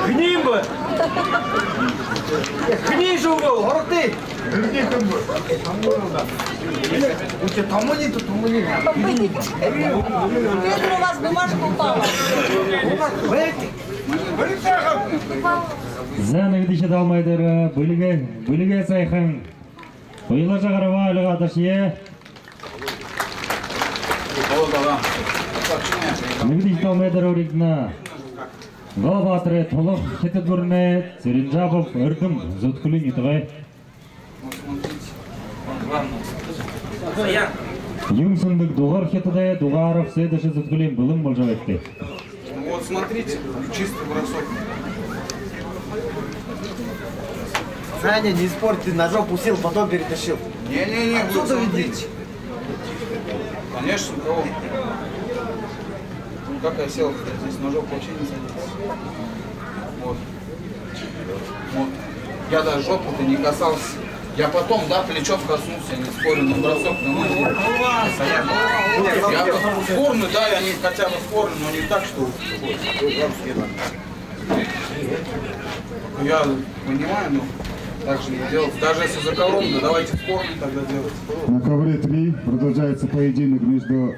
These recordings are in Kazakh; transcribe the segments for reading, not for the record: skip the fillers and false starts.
Гним бы! Гним же был, горты! Гним бы! У тебя томани, то томани. Петр, у вас бумажка упала. Зәнік дешет алмайдары, бүліге сайхан. Бұйла жағарыва әліға дашие. Нігдешет алмайдары оригна. Галбатыры толық кетіп бұрыны, Церенжабов үрдім зүткілін етіғай. Юмсындық дуғар кетіде, дуғаров сейдіші зүткілін бұлым бұл жауетті. Вот смотрите, чистый бросок. Саня, не спорь, ты ножом пустил, потом перетащил. Не-не-не, отсюда видите. Конечно, кого? Как я сел, здесь ножом вообще не садится. Вот. Вот. Я даже жопу-то не касался. Я потом, да, плечом коснулся, не спорю, но бросок на мой день. Я спорный, да, я не хотя бы спорный, но не так, что... Я понимаю, но так же не делать. Даже если за ковром, да давайте спорный тогда делать. На ковре 3 продолжается поединок между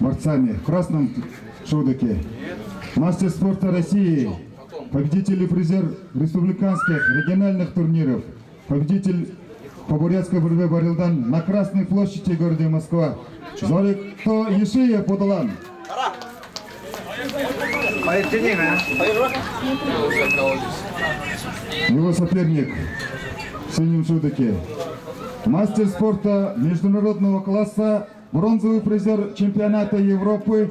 борцами в красном шудоке. Мастер спорта России, победитель и призер республиканских региональных турниров, победитель по бурятской борьбе Барилдан на Красной площади в городе Москва. Зорикто Ешия Подолан. Его соперник в синем шудоке. Мастер спорта международного класса, бронзовый призер чемпионата Европы,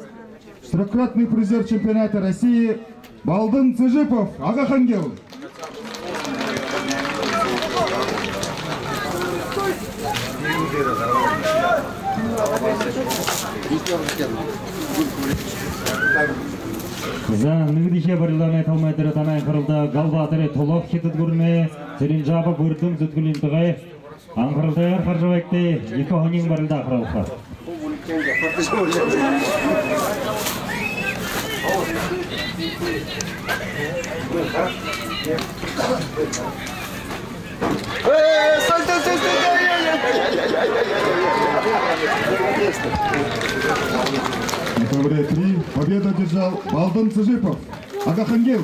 трехкратный призер чемпионата России Балдын Цыжипов, Агахангел. За нігдеше барылдан айталмайдыры танай қырылда Галбатыры толық кетіп көріне, Церенжабов үрдім зүткілін тұғай. Аңғырылдайыр қаржабайкты екі ғанин барылда қырылға. На ковре 3 победу одержал Балдын Цыжипов, Агахангел.